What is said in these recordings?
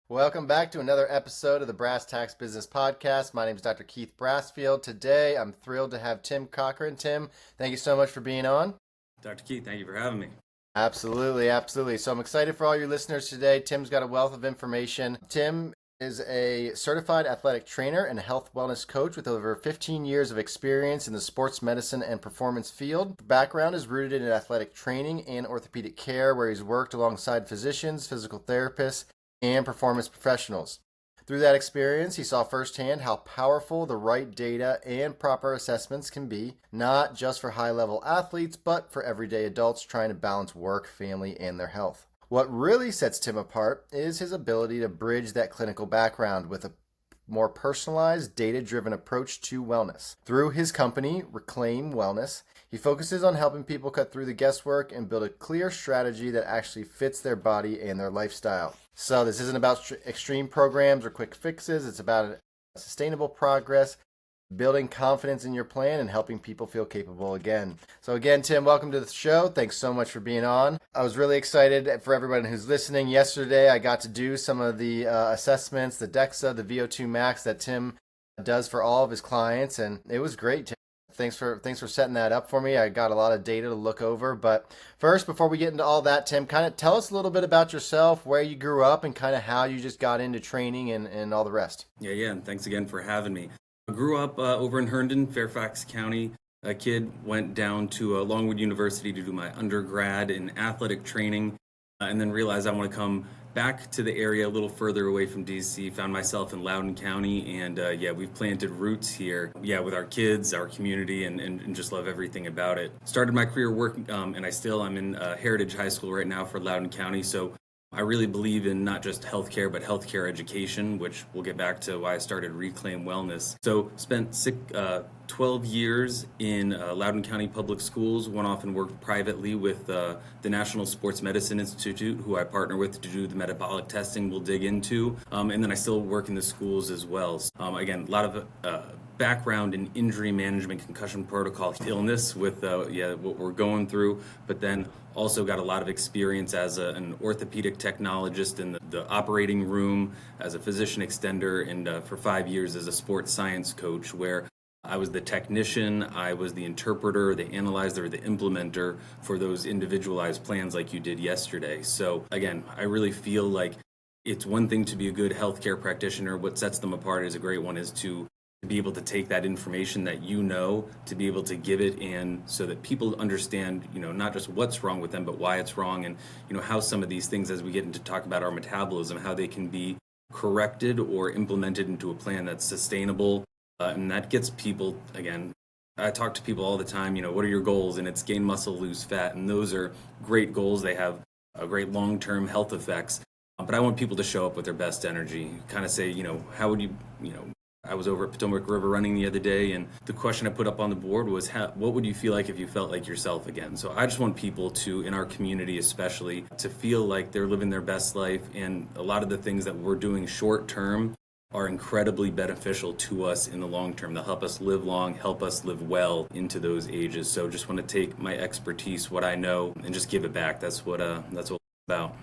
Welcome back to another episode of the Brass Tacks Business Podcast. My name is Dr. Keith Brassfield. Today, I'm thrilled to have Tim Cocrane. Tim, thank you so much for being on. Dr. Keith, thank you for having me. Absolutely. So I'm excited for all your listeners today. Tim's got a wealth of information. Tim is a certified athletic trainer and health wellness coach with over 15 years of experience in the sports medicine and performance field. Background is rooted in athletic training and orthopedic care, where he's worked alongside physicians, physical therapists, and performance professionals. Through that experience, he saw firsthand how powerful the right data and proper assessments can be, not just for high-level athletes, but for everyday adults trying to balance work, family, and their health. What really sets Tim apart is his ability to bridge that clinical background with a more personalized, data-driven approach to wellness. Through his company, Reclaim Wellness, he focuses on helping people cut through the guesswork and build a clear strategy that actually fits their body and their lifestyle. So this isn't about extreme programs or quick fixes. It's about sustainable progress, building confidence in your plan, and helping people feel capable again. So again, Tim, welcome to the show. Thanks so much for being on. I was really excited for everybody who's listening. Yesterday, I got to do some of the assessments, the DEXA, the VO2 max that Tim does for all of his clients, and it was great, Tim. Thanks for setting that up for me. I got a lot of data to look over. But first, before we get into all that, Tim, kind of tell us a little bit about yourself, where you grew up, and kind of how you just got into training and all the rest. Yeah, and thanks again for having me. I grew up over in Herndon, Fairfax County. A kid, went down to Longwood University to do my undergrad in athletic training, and then realized I want to come back to the area a little further away from DC. Found myself in Loudoun County, and we've planted roots here, with our kids, our community, and just love everything about it. Started my career working, and I'm in Heritage High School right now for Loudoun County, so I really believe in not just healthcare, but healthcare education, which we'll get back to why I started Reclaim Wellness. So spent 12 years in Loudoun County Public Schools, went off and worked privately with the National Sports Medicine Institute, who I partner with to do the metabolic testing we'll dig into. And then I still work in the schools as well. Again, a lot of background in injury management, concussion protocol, illness with what we're going through, but then also got a lot of experience as an orthopedic technologist in the operating room, as a physician extender, and for 5 years as a sports science coach, where I was the technician, I was the interpreter, the analyzer, the implementer for those individualized plans like you did yesterday. So again, I really feel like it's one thing to be a good healthcare practitioner. What sets them apart is a great one is to be able to take that information that to be able to give it, and so that people understand, not just what's wrong with them, but why it's wrong, and how some of these things, as we get into talk about our metabolism, how they can be corrected or implemented into a plan that's sustainable, and that gets people, again, I talk to people all the time, what are your goals? And it's gain muscle, lose fat, and those are great goals. They have great long-term health effects, but I want people to show up with their best energy, kind of say, how would you, I was over at Potomac River running the other day, and the question I put up on the board was, what would you feel like if you felt like yourself again? So I just want people to, in our community especially, to feel like they're living their best life, and a lot of the things that we're doing short term are incredibly beneficial to us in the long term. They'll help us live long, help us live well into those ages. So just want to take my expertise, what I know, and just give it back. That's what it's about.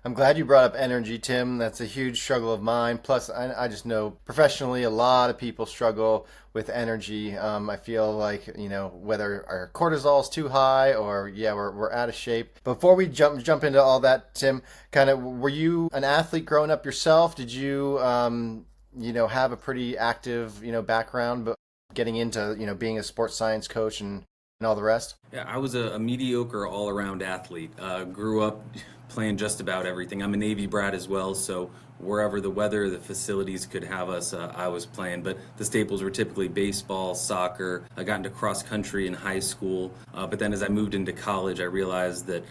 I'm glad you brought up energy, Tim. That's a huge struggle of mine. Plus, I just know professionally a lot of people struggle with energy. I feel like, whether our cortisol is too high or, we're out of shape. Before we jump into all that, Tim, were you an athlete growing up yourself? Did you, have a pretty active, background, but getting into, being a sports science coach and all the rest? Yeah, I was a mediocre all-around athlete. Grew up playing just about everything. I'm a Navy brat as well, so wherever the weather, the facilities could have us, I was playing. But the staples were typically baseball, soccer. I got into cross country in high school, but then as I moved into college, I realized that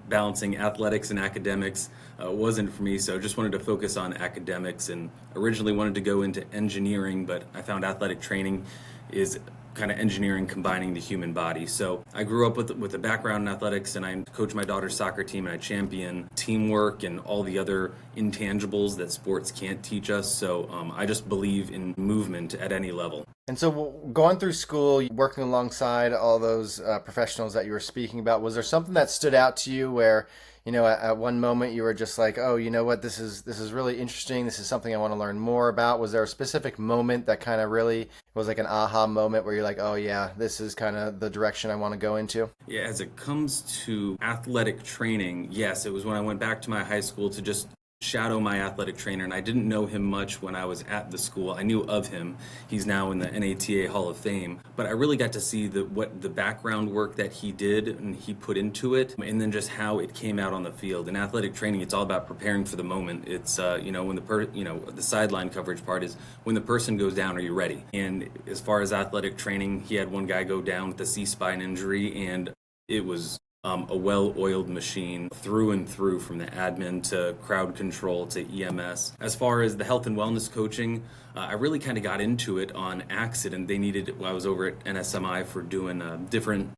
balancing athletics and academics wasn't for me, so just wanted to focus on academics, and originally wanted to go into engineering, but I found athletic training is kind of engineering combining the human body. So I grew up with a background in athletics, and I coach my daughter's soccer team, and I champion teamwork and all the other intangibles that sports can't teach us. So I just believe in movement at any level. And so going through school, working alongside all those professionals that you were speaking about, was there something that stood out to you where, at one moment you were just like, oh, you know what, this is really interesting. This is something I want to learn more about. Was there a specific moment that kind of really was like an aha moment where you're like, oh yeah, this is kind of the direction I want to go into? Yeah, as it comes to athletic training, yes, it was when I went back to my high school to just shadow my athletic trainer, and I didn't know him much when I was at the school. I knew of him. He's now in the NATA Hall of Fame, but I really got to see what the background work that he did and he put into it, and then just how it came out on the field. In athletic training, it's all about preparing for the moment. It's when the sideline coverage part is when the person goes down, are you ready? And as far as athletic training, he had one guy go down with a C-spine injury, and it was a well-oiled machine through and through, from the admin to crowd control to EMS. As far as the health and wellness coaching, I really kind of got into it on accident. I was over at NSMI for doing different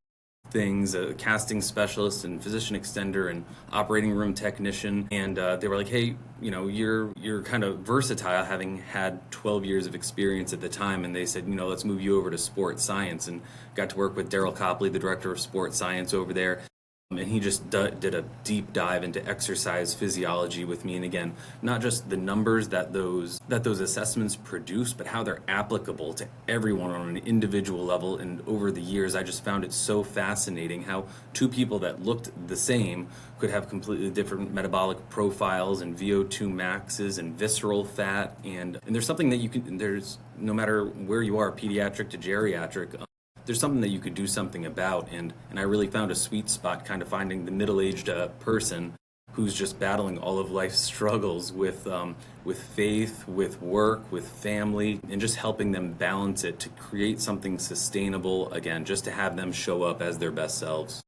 things, a casting specialist and physician extender and operating room technician, and they were like, hey, you're kind of versatile, having had 12 years of experience at the time, and they said, let's move you over to sports science, and got to work with Daryl Copley, the director of sports science over there. And he just did a deep dive into exercise physiology with me. And again, not just the numbers that those assessments produce, but how they're applicable to everyone on an individual level. And over the years, I just found it so fascinating how two people that looked the same could have completely different metabolic profiles and VO2 maxes and visceral fat. And there's something that there's, no matter where you are, pediatric to geriatric, there's something that you could do something about, and I really found a sweet spot, kind of finding the middle-aged person who's just battling all of life's struggles with faith, with work, with family, and just helping them balance it to create something sustainable, again, just to have them show up as their best selves.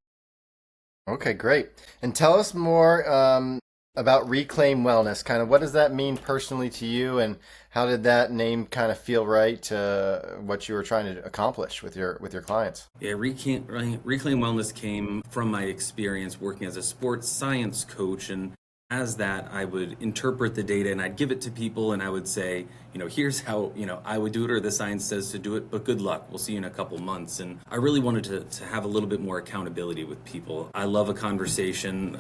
Okay, great. And tell us more about Reclaim Wellness. Kind of what does that mean personally to you, and how did that name kind of feel right to what you were trying to accomplish with your clients? Yeah, Reclaim Wellness came from my experience working as a sports science coach, and as that, I would interpret the data and I'd give it to people, and I would say, here's how, I would do it, or the science says to do it, but good luck. We'll see you in a couple months. And I really wanted to have a little bit more accountability with people. I love a conversation.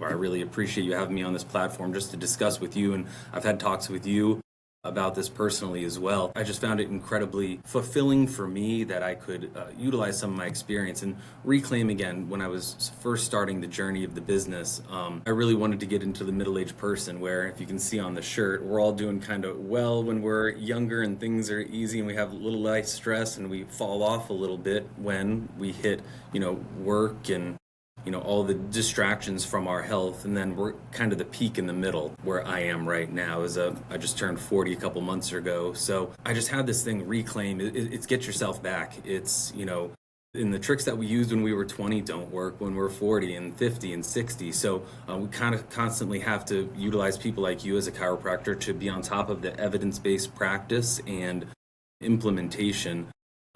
I really appreciate you having me on this platform just to discuss with you, and I've had talks with you about this personally as well. I just found it incredibly fulfilling for me that I could utilize some of my experience and reclaim again. When I was first starting the journey of the business, I really wanted to get into the middle-aged person, where, if you can see on the shirt, we're all doing kind of well when we're younger and things are easy and we have a little life stress, and we fall off a little bit when we hit, work and all the distractions from our health. And then we're kind of the peak in the middle, where I am right now. I just turned 40 a couple months ago. So I just had this thing, Reclaim. It's get yourself back. It's, and the tricks that we used when we were 20 don't work when we're 40 and 50 and 60. So we kind of constantly have to utilize people like you as a chiropractor to be on top of the evidence-based practice and implementation.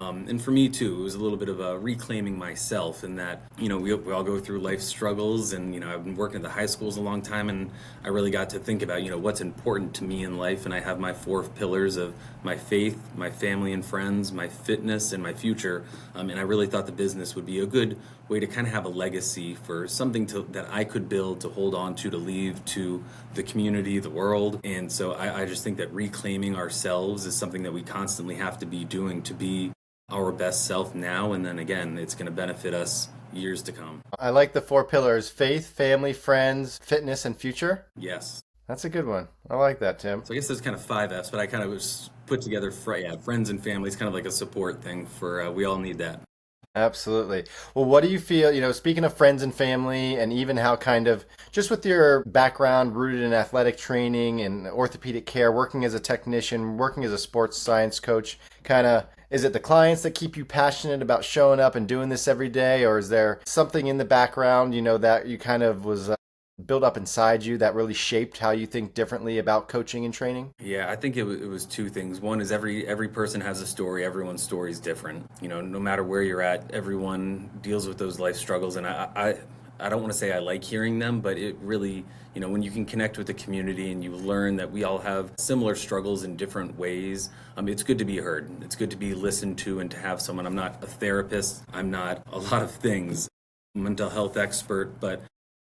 And for me too, it was a little bit of a reclaiming myself, in that, we all go through life struggles, and, I've been working at the high schools a long time, and I really got to think about, what's important to me in life. And I have my 4 pillars of my faith, my family and friends, my fitness, and my future. And I really thought the business would be a good way to kind of have a legacy for something that I could build, to hold on to leave to the community, the world. And so I just think that reclaiming ourselves is something that we constantly have to be doing to be our best self now, and then again, it's going to benefit us years to come. I like the 4 pillars: faith, family, friends, fitness, and future. Yes. That's a good one. I like that, Tim. So I guess there's kind of 5 F's, but I kind of was put together friends and family is kind of like a support thing for, we all need that. Absolutely. Well, what do you feel, speaking of friends and family, and even how kind of, just with your background rooted in athletic training and orthopedic care, working as a technician, working as a sports science coach, kind of, is it the clients that keep you passionate about showing up and doing this every day? Or is there something in the background, that you kind of was built up inside you that really shaped how you think differently about coaching and training? Yeah, I think it was two things. One is every person has a story. Everyone's story is different. No matter where you're at, everyone deals with those life struggles. And I don't want to say I like hearing them, but it really, when you can connect with the community and you learn that we all have similar struggles in different ways, it's good to be heard. It's good to be listened to and to have someone. I'm not a therapist. I'm not a lot of things. Mental health expert, but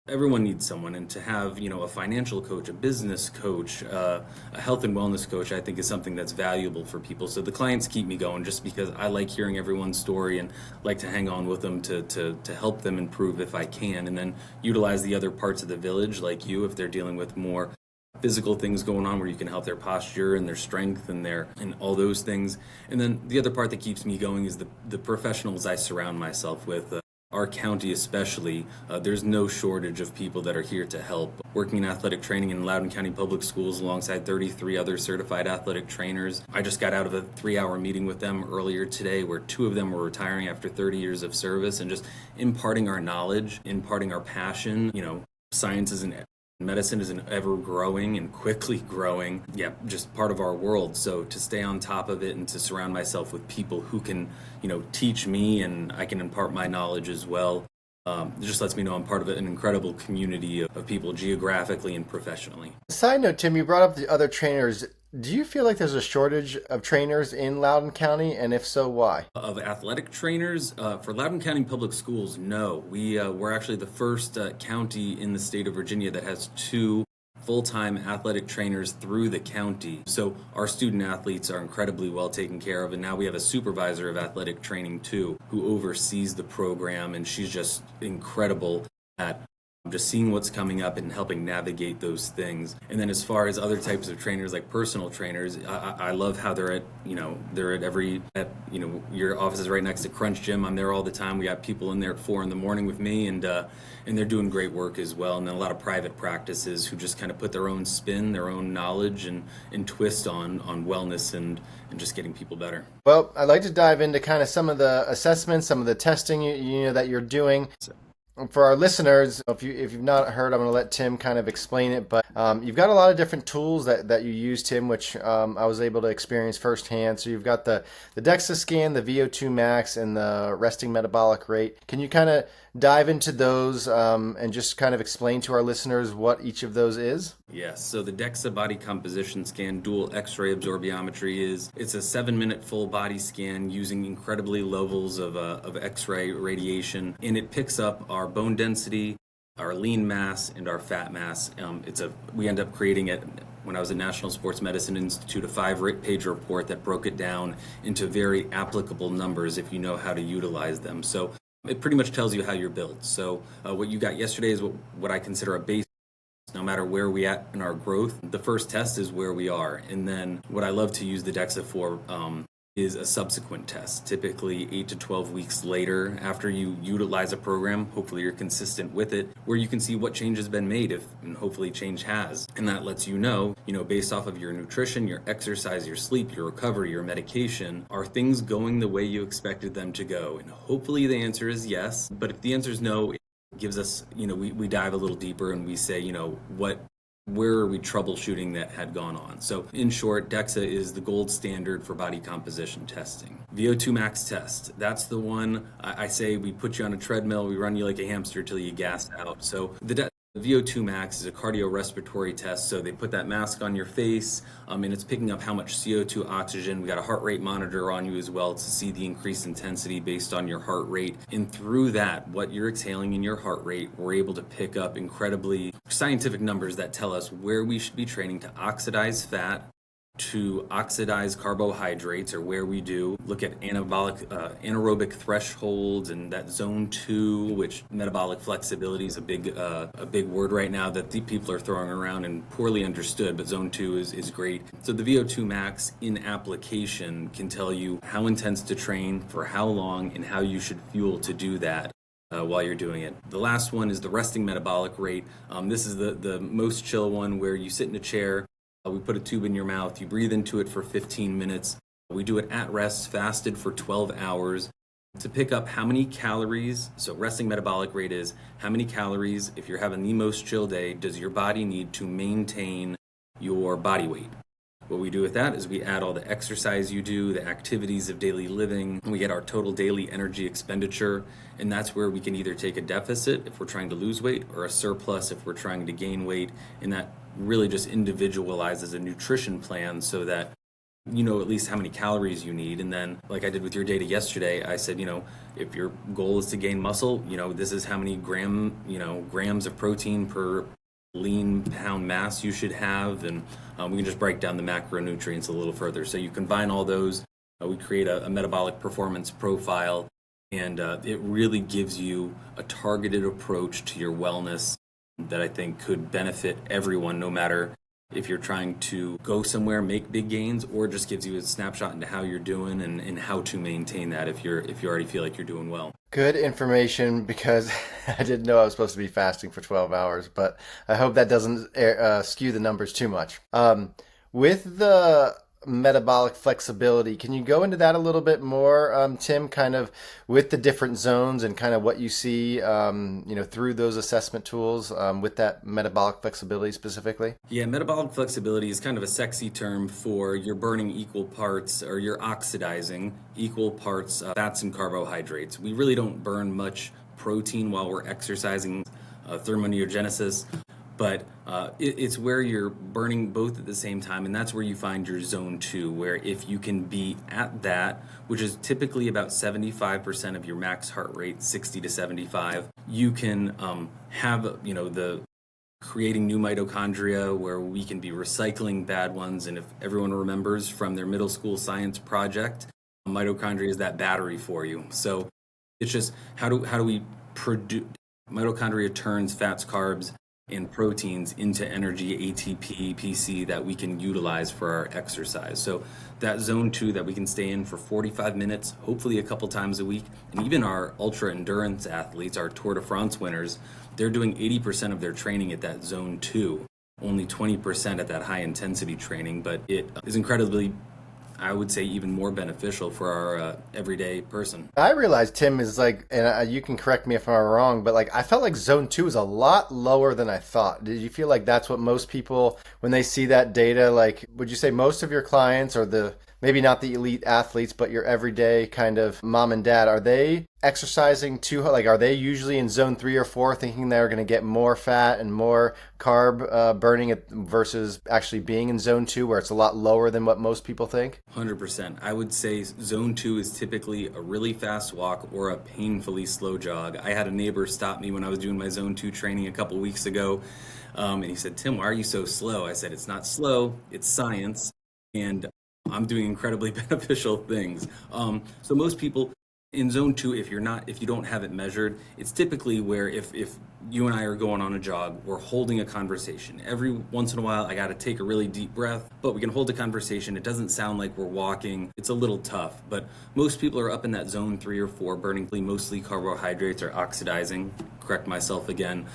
everyone needs someone, and to have a financial coach, a business coach, a health and wellness coach, I think is something that's valuable for people. So the clients keep me going just because I like hearing everyone's story and like to hang on with them to help them improve if I can, and then utilize the other parts of the village like you if they're dealing with more physical things going on where you can help their posture and their strength and all those things. And then the other part that keeps me going is the professionals I surround myself with. Our county especially, there's no shortage of people that are here to help. Working in athletic training in Loudoun County Public Schools alongside 33 other certified athletic trainers. I just got out of a 3-hour meeting with them earlier today where 2 of them were retiring after 30 years of service, and just imparting our knowledge, imparting our passion. Science is medicine is an ever-growing and quickly growing, just part of our world. So to stay on top of it and to surround myself with people who can, teach me and I can impart my knowledge as well, it just lets me know I'm part of an incredible community of people geographically and professionally. Side note, Tim, you brought up the other trainers. Do you feel like there's a shortage of trainers in Loudoun County? And if so, why? Of athletic trainers, for Loudoun County Public Schools, no. We're actually the first county in the state of Virginia that has 2 full-time athletic trainers through the county. So our student athletes are incredibly well taken care of, and now we have a supervisor of athletic training too, who oversees the program, and she's just incredible at just seeing what's coming up and helping navigate those things. And then as far as other types of trainers, like personal trainers, I love how they're at your office is right next to Crunch Gym. I'm there all the time. We got people in there at 4 a.m. with me, and they're doing great work as well. And then a lot of private practices who just kind of put their own spin, their own knowledge and twist on wellness and just getting people better. Well, I'd like to dive into kind of some of the assessments, some of the testing that you're doing. For our listeners, if you've not heard, I'm going to let Tim kind of explain it, but you've got a lot of different tools that you use, Tim, which I was able to experience firsthand. So you've got the DEXA scan, the VO2 max, and the resting metabolic rate. Can you kind of dive into those and just kind of explain to our listeners what each of those is? Yes, so the DEXA body composition scan, dual X-ray absorptiometry, it's a 7-minute full body scan using incredibly low levels of X-ray radiation, and it picks up our bone density, our lean mass, and our fat mass. We end up creating it. When I was at National Sports Medicine Institute, a 5-page report that broke it down into very applicable numbers if you know how to utilize them. So it pretty much tells you how you're built. So what you got yesterday is what I consider a base. No matter where we at in our growth, the first test is where we are. And then what I love to use the DEXA for is a subsequent test, typically 8 to 12 weeks later after you utilize a program. Hopefully you're consistent with it, where you can see what change has been made, and hopefully change has. And that lets you know, based off of your nutrition, your exercise, your sleep, your recovery, your medication, are things going the way you expected them to go? And hopefully the answer is yes. But if the answer is no, gives us, we dive a little deeper and we say, where are we troubleshooting that had gone on? So in short, DEXA is the gold standard for body composition testing. VO2 max test, that's the one I say we put you on a treadmill, we run you like a hamster till you gas out. So the VO2 max is a cardiorespiratory test, so they put that mask on your face, and it's picking up how much CO2 oxygen. We got a heart rate monitor on you as well to see the increased intensity based on your heart rate. And through that, what you're exhaling in your heart rate, we're able to pick up incredibly scientific numbers that tell us where we should be training to oxidize fat, to oxidize carbohydrates, or where we do look at anaerobic thresholds and that zone 2, which metabolic flexibility is a big word right now that the people are throwing around and poorly understood, but zone 2 is great. So the VO2 max in application can tell you how intense to train, for how long, and how you should fuel to do that while you're doing it. The last one is the resting metabolic rate. This is the most chill one, where you sit in a chair. We put a tube in your mouth, you breathe into it for 15 minutes. We do it at rest, fasted for 12 hours. to pick up how many calories. So resting metabolic rate is how many calories, if you're having the most chill day, does your body need to maintain your body weight. What we do with that is we add all the exercise you do, the activities of daily living, and we get our total daily energy expenditure. And that's where we can either take a deficit if we're trying to lose weight or a surplus if we're trying to gain weight. And that really just individualizes a nutrition plan so that you know at least how many calories you need. And then, like I did with your data yesterday, I said, if your goal is to gain muscle, this is how many grams of protein per lean pound mass you should have. And we can just break down the macronutrients a little further. So you combine all those, we create a metabolic performance profile, and it really gives you a targeted approach to your wellness that I think could benefit everyone, no matter if you're trying to go somewhere, make big gains, or just gives you a snapshot into how you're doing and how to maintain that if you already feel like you're doing well. Good information, because I didn't know I was supposed to be fasting for 12 hours, but I hope that doesn't skew the numbers too much. With the metabolic flexibility, can you go into that a little bit more, Tim, kind of with the different zones and kind of what you see, through those assessment tools with that metabolic flexibility specifically? Yeah, metabolic flexibility is kind of a sexy term for you're burning equal parts, or you're oxidizing equal parts fats and carbohydrates. We really don't burn much protein while we're exercising, thermoneogenesis. But it's where you're burning both at the same time, and that's where you find your zone 2, where if you can be at that, which is typically about 75% of your max heart rate, 60 to 75, you can have, the creating new mitochondria, where we can be recycling bad ones. And if everyone remembers from their middle school science project, mitochondria is that battery for you. So it's just how do we produce mitochondria turns fats, carbs, and proteins into energy, ATP, PC, that we can utilize for our exercise. So that zone 2 that we can stay in for 45 minutes, hopefully a couple times a week. And even our ultra endurance athletes, our Tour de France winners, they're doing 80% of their training at that zone 2, only 20% at that high intensity training. But it is incredibly, I would say, even more beneficial for our everyday person. I realize Tim is and you can correct me if I'm wrong, but I felt like zone 2 is a lot lower than I thought. Did you feel like that's what most people, when they see that data, would you say most of your clients, or maybe not the elite athletes, but your everyday kind of mom and dad, are they exercising too, are they usually in zone 3 or 4 thinking they're going to get more fat and more carb burning versus actually being in zone 2 where it's a lot lower than what most people think? 100%. I would say zone 2 is typically a really fast walk or a painfully slow jog. I had a neighbor stop me when I was doing my zone 2 training a couple weeks ago, and he said, "Tim, why are you so slow?" I said, "It's not slow, it's science, and I'm doing incredibly beneficial things." So most people in zone 2, if you don't have it measured, it's typically where if you and I are going on a jog, we're holding a conversation. Every once in a while, I got to take a really deep breath, but we can hold a conversation. It doesn't sound like we're walking. It's a little tough, but most people are up in that zone 3 or 4, burning mostly carbohydrates or oxidizing. Correct myself again.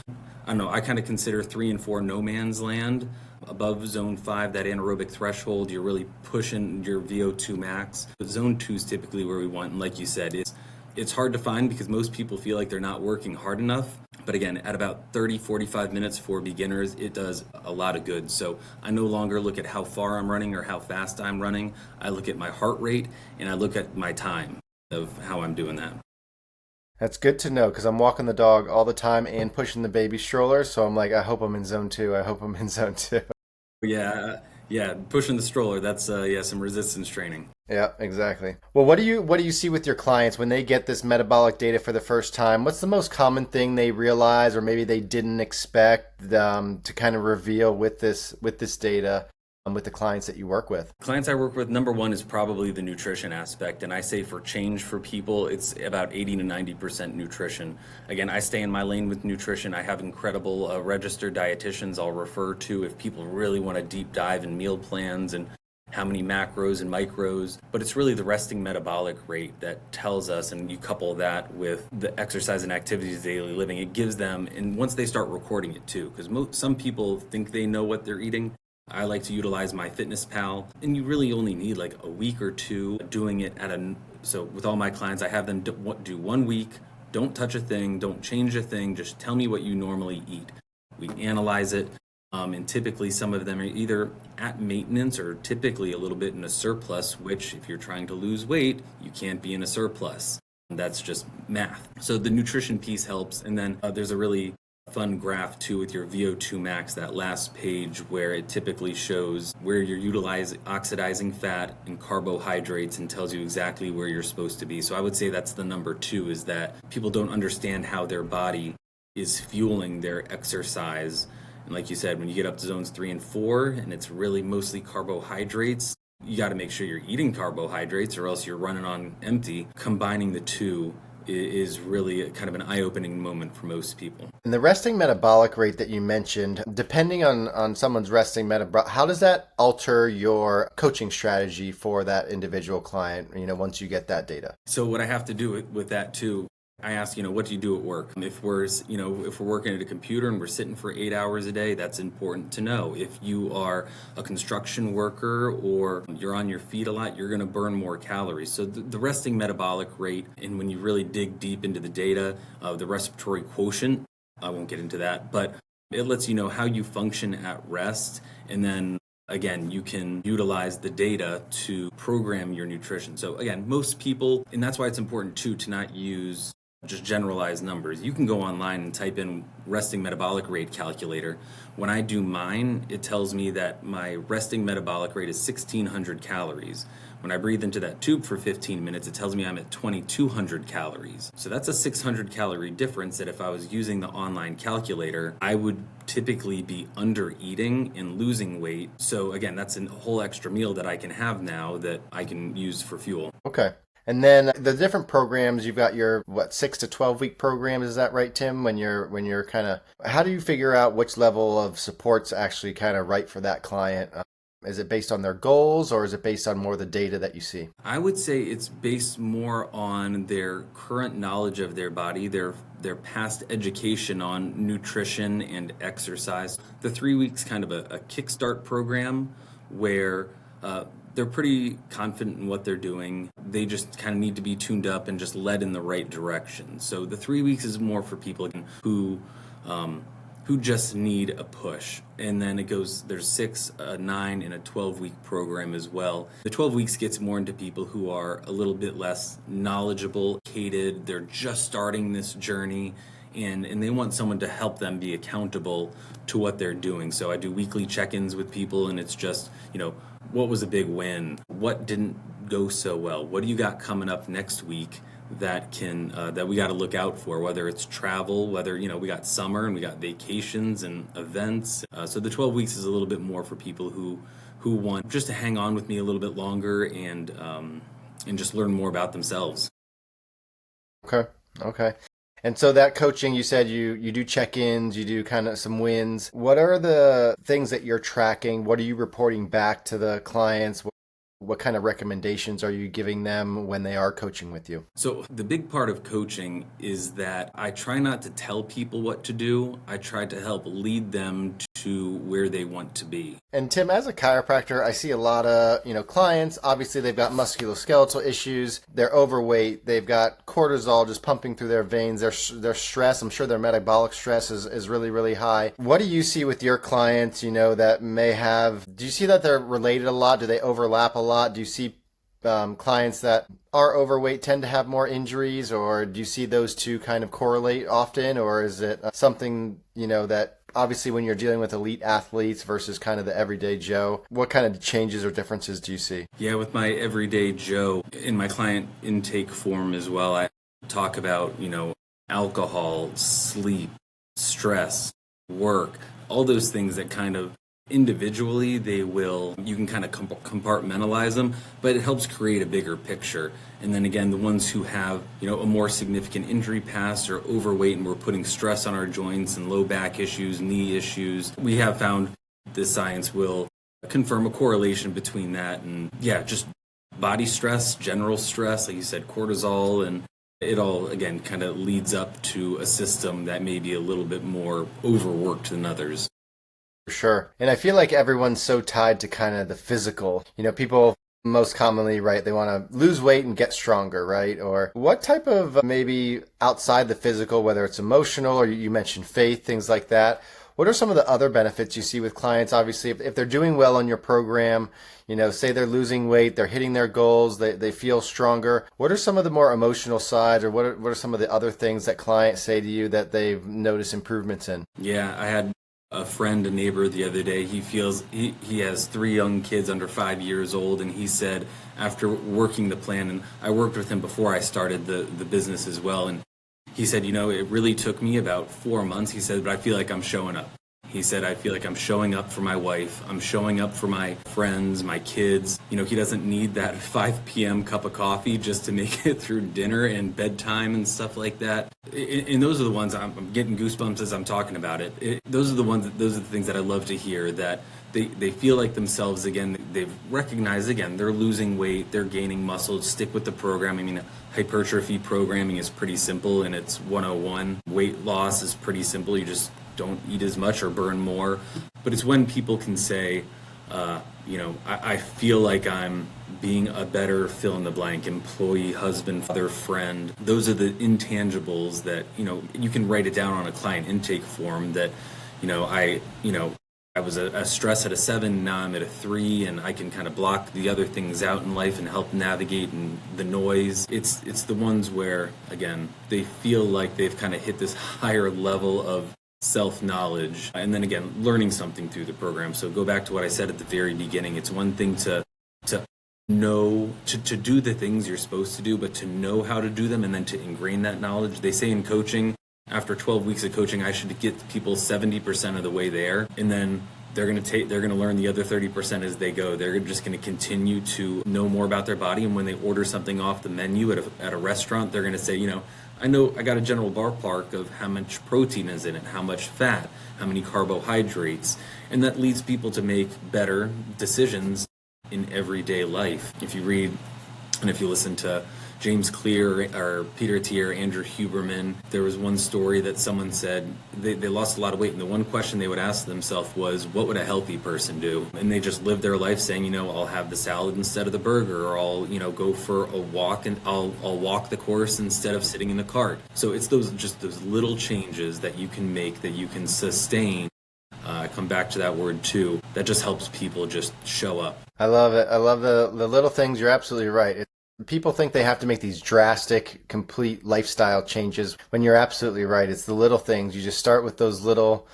I don't know, I kind of consider 3 and 4 no man's land. Above zone 5, that anaerobic threshold, you're really pushing your VO2 max. But zone 2 is typically where we want, and like you said, it's hard to find because most people feel like they're not working hard enough. But again, at about 30, 45 minutes for beginners, it does a lot of good. So I no longer look at how far I'm running or how fast I'm running. I look at my heart rate and I look at my time of how I'm doing that. That's good to know, because I'm walking the dog all the time and pushing the baby stroller. So I'm I hope I'm in zone 2. I hope I'm in zone 2. Yeah, pushing the stroller, that's some resistance training. Yeah, exactly. Well, what do you see with your clients when they get this metabolic data for the first time? What's the most common thing they realize, or maybe they didn't expect to kind of reveal with this data with the clients that you work with? Clients I work with, number one is probably the nutrition aspect. And I say for change for people, it's about 80 to 90% nutrition. Again, I stay in my lane with nutrition. I have incredible registered dietitians I'll refer to if people really want to deep dive in meal plans and how many macros and micros. But it's really the resting metabolic rate that tells us, and you couple that with the exercise and activities of daily living, it gives them, and once they start recording it too, because some people think they know what they're eating. I like to utilize my Fitness Pal, and you really only need a week or 2 doing it at a So with all my clients, I have them do 1 week, don't touch a thing, don't change a thing, just tell me what you normally eat. We analyze it, and typically some of them are either at maintenance or typically a little bit in a surplus, which if you're trying to lose weight, you can't be in a surplus. That's just math. So the nutrition piece helps. And then there's a really fun graph too with your VO2 max, that last page where it typically shows where you're utilizing oxidizing fat and carbohydrates and tells you exactly where you're supposed to be. So I would say that's the number 2, is that people don't understand how their body is fueling their exercise. And like you said, when you get up to zones 3 and 4 and it's really mostly carbohydrates, you got to make sure you're eating carbohydrates or else you're running on empty. Combining the two is really kind of an eye-opening moment for most people. And the resting metabolic rate that you mentioned, depending on someone's resting metabolic, how does that alter your coaching strategy for that individual client, once you get that data? So what I have to do with that too, I ask, what do you do at work? If we're working at a computer and we're sitting for 8 hours a day, that's important to know. If you are a construction worker or you're on your feet a lot, you're going to burn more calories. So the resting metabolic rate, and when you really dig deep into the data, the respiratory quotient, I won't get into that, but it lets you know how you function at rest. And then again, you can utilize the data to program your nutrition. So again, most people, and that's why it's important too to not use just generalized numbers. You can go online and type in resting metabolic rate calculator. When I do mine, it tells me that my resting metabolic rate is 1,600 calories. When I breathe into that tube for 15 minutes, it tells me I'm at 2,200 calories. So that's a 600 calorie difference that if I was using the online calculator, I would typically be under eating and losing weight. So again, that's a whole extra meal that I can have now that I can use for fuel. Okay. And then the different programs, you've got your 6 to 12 week programs, is that right, Tim? When you're kind of, how do you figure out which level of support's actually kind of right for that client? Is it based on their goals, or is it based on more of the data that you see? I would say it's based more on their current knowledge of their body, their past education on nutrition and exercise. The 3 weeks kind of a kickstart program where they're pretty confident in what they're doing. They just kind of need to be tuned up and just led in the right direction. So the 3 weeks is more for people who just need a push. And then it goes, there's 6, 9, and a 12-week program as well. The 12 weeks gets more into people who are a little bit less knowledgeable, educated. They're just starting this journey, and they want someone to help them be accountable to what they're doing. So I do weekly check-ins with people, and it's just, what was a big win? What didn't go so well? What do you got coming up next week that we got to look out for? Whether it's travel, whether we got summer and we got vacations and events. So the 12 weeks is a little bit more for people who want just to hang on with me a little bit longer and just learn more about themselves. Okay. And so that coaching, you said you do check-ins, you do kind of some wins. What are the things that you're tracking? What are you reporting back to the clients? What kind of recommendations are you giving them when they are coaching with you? So the big part of coaching is that I try not to tell people what to do. I try to help lead them to where they want to be. And Tim, as a chiropractor, I see a lot of, clients. Obviously, they've got musculoskeletal issues. They're overweight. They've got cortisol just pumping through their veins. Their stress, I'm sure their metabolic stress is really, really high. What do you see with your clients, that may have, do you see that they're related a lot? Do they overlap a lot? Do you see clients that are overweight tend to have more injuries, or do you see those two kind of correlate often, or is it something, that obviously when you're dealing with elite athletes versus kind of the everyday Joe, what kind of changes or differences do you see? Yeah, with my everyday Joe, in my client intake form as well, I talk about, alcohol, sleep, stress, work, all those things that kind of individually you can kind of compartmentalize them, but it helps create a bigger picture. And then again, the ones who have a more significant injury past or overweight, and we're putting stress on our joints and low back issues, knee issues, we have found the science will confirm a correlation between that and just body stress, general stress, like you said, cortisol, and it all again kind of leads up to a system that may be a little bit more overworked than others. Sure. And I feel like everyone's so tied to kind of the physical. People Most commonly, right, they want to lose weight and get stronger, right? Or what type of maybe outside the physical, whether it's emotional or you mentioned faith, things like that. What are some of the other benefits you see with clients? Obviously, if they're doing well on your program, say they're losing weight, they're hitting their goals, they feel stronger. What are some of the more emotional side, or what are some of the other things that clients say to you that they've noticed improvements in? Yeah, I had a friend, a neighbor the other day. He has 3 young kids under 5 years old, and he said after working the plan, and I worked with him before I started the business as well, and he said, it really took me about 4 months. He said, but I feel like I'm showing up. He said, I feel like I'm showing up for my wife. I'm showing up for my friends, my kids. He doesn't need that 5 p.m. cup of coffee just to make it through dinner and bedtime and stuff like that. And those are the ones I'm getting goosebumps as I'm talking about it. Those are the things that I love to hear, that they feel like themselves again. They've recognized again, they're losing weight, they're gaining muscle. Stick with the program. I mean, hypertrophy programming is pretty simple and it's 101. Weight loss is pretty simple. You just don't eat as much or burn more. But it's when people can say, I feel like I'm being a better fill in the blank employee, husband, father, friend. Those are the intangibles that, you can write it down on a client intake form that, I was a stress at a 7, now I'm at a 3, and I can kind of block the other things out in life and help navigate and the noise. It's the ones where, again, they feel like they've kind of hit this higher level of self-knowledge, and then again, learning something through the program. So go back to what I said at the very beginning. It's one thing to know, to do the things you're supposed to do, but to know how to do them and then to ingrain that knowledge. They say in coaching, after 12 weeks of coaching, I should get people 70% of the way there, and then they're going to learn the other 30% as they go. They're just going to continue to know more about their body, and when they order something off the menu at a restaurant, they're going to say, I know I got a general ballpark of how much protein is in it, how much fat, how many carbohydrates, and that leads people to make better decisions in everyday life. If you read and if you listen to James Clear or Peter Thiel, Andrew Huberman, there was one story that someone said they lost a lot of weight, and the one question they would ask themselves was, what would a healthy person do? And they just lived their life saying, I'll have the salad instead of the burger, or I'll, go for a walk and I'll walk the course instead of sitting in the cart. So it's those little changes that you can make, that you can sustain. I come back to that word too. That just helps people just show up. I love it. I love the little things. You're absolutely right. People think they have to make these drastic, complete lifestyle changes when you're absolutely right. It's the little things. You just start with those little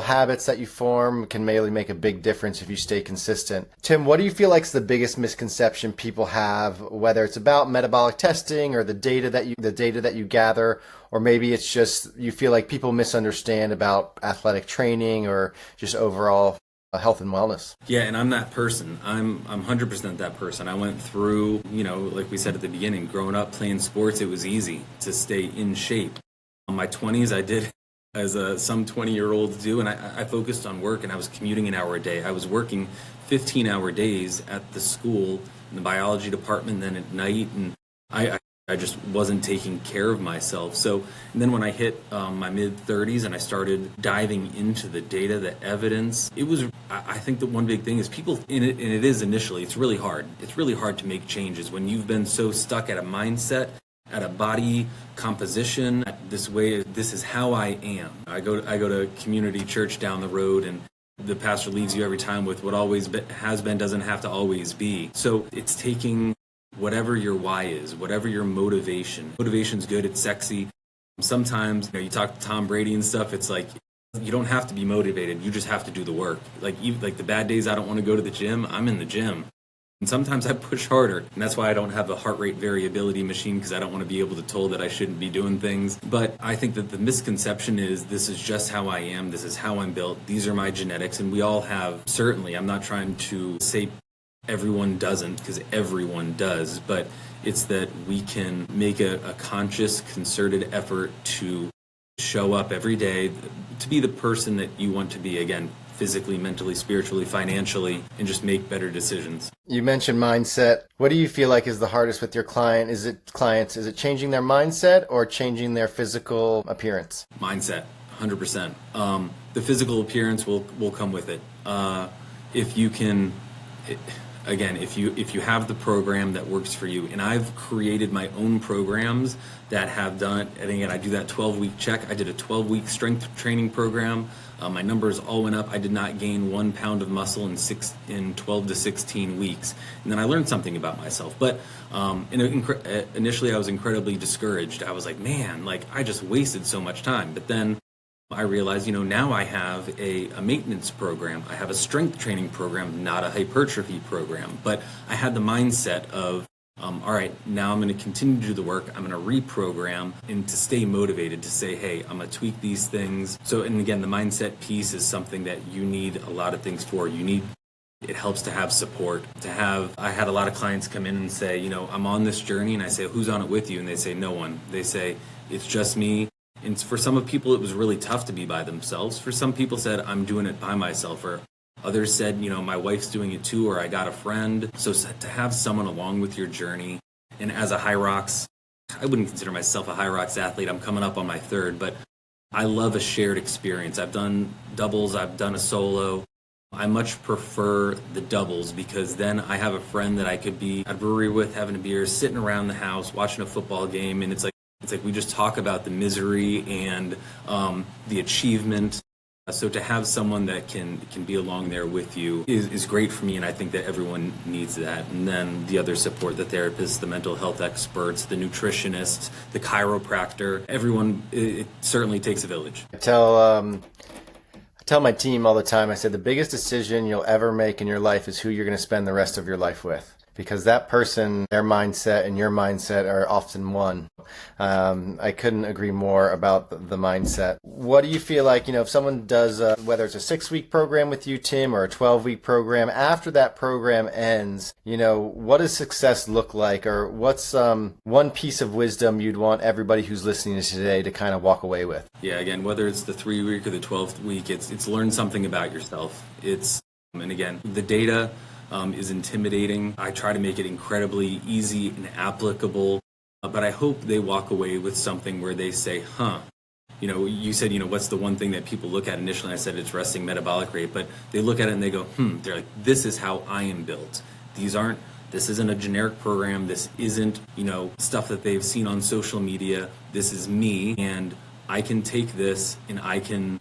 habits that you form can really make a big difference if you stay consistent. Tim, what do you feel like is the biggest misconception people have, whether it's about metabolic testing or the data that you gather, or maybe it's just you feel like people misunderstand about athletic training or just overall health and wellness? Yeah, and I'm that person. I'm 100% that person. I went through, like we said at the beginning, growing up playing sports, it was easy to stay in shape. In my 20s, I did as some 20-year-olds do, and I focused on work, and I was commuting an hour a day. I was working 15-hour days at the school in the biology department, then at night, and I just wasn't taking care of myself. So, and then when I hit my mid-30s and I started diving into the data, the evidence, I think that one big thing is people, and it is initially, it's really hard. It's really hard to make changes when you've been so stuck at a mindset, at a body composition, this way, this is how I am. I go to community church down the road, and the pastor leaves you every time with what always has been doesn't have to always be. So it's taking whatever your why is, whatever your motivation. Motivation's good, it's sexy. Sometimes, you talk to Tom Brady and stuff, it's like, you don't have to be motivated, you just have to do the work. Like the bad days I don't want to go to the gym, I'm in the gym. And sometimes I push harder, and that's why I don't have a heart rate variability machine, because I don't want to be able to told that I shouldn't be doing things. But I think that the misconception is this is just how I am, this is how I'm built, these are my genetics, and we all have, certainly, I'm not trying to say everyone doesn't, because everyone does, but it's that we can make a conscious, concerted effort to show up every day, to be the person that you want to be, again, physically, mentally, spiritually, financially, and just make better decisions. You mentioned mindset. What do you feel like is the hardest with your client? Is it changing their mindset or changing their physical appearance? Mindset, 100%. The physical appearance will come with it. If you can, again, if you have the program that works for you, and I've created my own programs that have done, and again, I do that 12-week check. I did a 12-week strength training program. My numbers all went up. I did not gain 1 pound of muscle in 12 to 16 weeks. And then I learned something about myself. But initially I was incredibly discouraged. I was like, man, like I just wasted so much time. But then I realized, now I have a maintenance program. I have a strength training program, not a hypertrophy program. But I had the mindset of, all right, now I'm going to continue to do the work. I'm going to reprogram and to stay motivated to say, hey, I'm going to tweak these things. So, and again, the mindset piece is something that you need a lot of things for. It helps to have support, I had a lot of clients come in and say, I'm on this journey, and I say, who's on it with you? And they say, no one. They say, it's just me. And for some of people, it was really tough to be by themselves. For some people said, I'm doing it by myself, or others said, my wife's doing it too, or I got a friend. So to have someone along with your journey, and as a high rocks, I wouldn't consider myself a high rocks athlete. I'm coming up on my third, but I love a shared experience. I've done doubles, I've done a solo. I much prefer the doubles because then I have a friend that I could be at a brewery with, having a beer, sitting around the house, watching a football game, and it's like we just talk about the misery and the achievement. So to have someone that can be along there with you is great for me, and I think that everyone needs that. And then the other support, the therapists, the mental health experts, the nutritionists, the chiropractor, everyone, it certainly takes a village. I tell my team all the time, I said the biggest decision you'll ever make in your life is who you're going to spend the rest of your life with. Because that person, their mindset and your mindset are often one. I couldn't agree more about the mindset. What do you feel like, if someone does, whether it's a 6-week program with you, Tim, or a 12-week program, after that program ends, what does success look like? Or what's one piece of wisdom you'd want everybody who's listening to today to kind of walk away with? Yeah, again, whether it's the 3-week or the 12th week, it's learn something about yourself. And again, the data is intimidating. I try to make it incredibly easy and applicable, but I hope they walk away with something where they say, you said, what's the one thing that people look at initially? I said it's resting metabolic rate, but they look at it and they go, they're like, this is how I am built. This isn't a generic program. This isn't, stuff that they've seen on social media. This is me, and I can take this and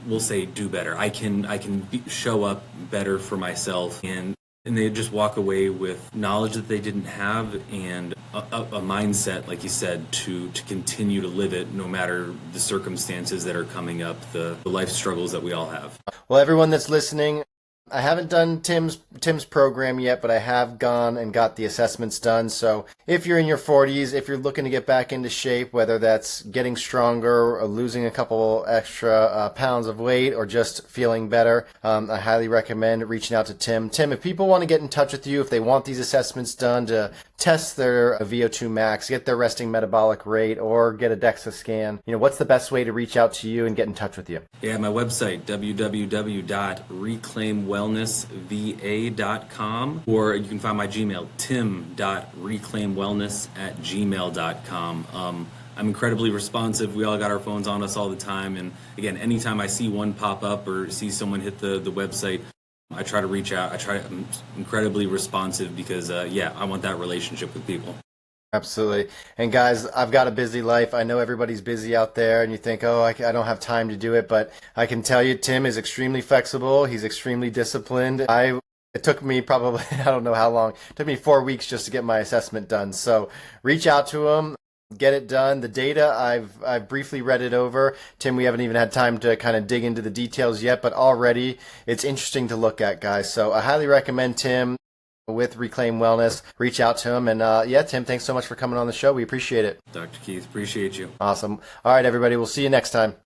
we'll say, do better. I can show up better for myself, and they just walk away with knowledge that they didn't have and a mindset, like you said, to continue to live it no matter the circumstances that are coming up, the life struggles that we all have. Well, everyone that's listening, I haven't done Tim's program yet, but I have gone and got the assessments done. So if you're in your 40s, if you're looking to get back into shape, whether that's getting stronger or losing a couple extra pounds of weight or just feeling better, I highly recommend reaching out to Tim. Tim, if people want to get in touch with you, if they want these assessments done to test their VO2 max, get their resting metabolic rate, or get a DEXA scan, what's the best way to reach out to you and get in touch with you? Yeah, my website, www.reclaimwellnessva.com, or you can find my Gmail, tim.reclaimwellness@gmail.com. I'm incredibly responsive. We all got our phones on us all the time. And again, anytime I see one pop up or see someone hit the website, I try to reach out. I'm incredibly responsive because, I want that relationship with people. Absolutely. And guys, I've got a busy life. I know everybody's busy out there, and you think, I don't have time to do it. But I can tell you, Tim is extremely flexible. He's extremely disciplined. It took me probably, I don't know how long. It took me 4 weeks just to get my assessment done. So reach out to him. Get it done. The data, I've briefly read it over. Tim, we haven't even had time to kind of dig into the details yet, but already it's interesting to look at, guys. So I highly recommend Tim with Reclaim Wellness. Reach out to him. And Tim, thanks so much for coming on the show. We appreciate it. Dr. Keith, appreciate you. Awesome. All right, everybody. We'll see you next time.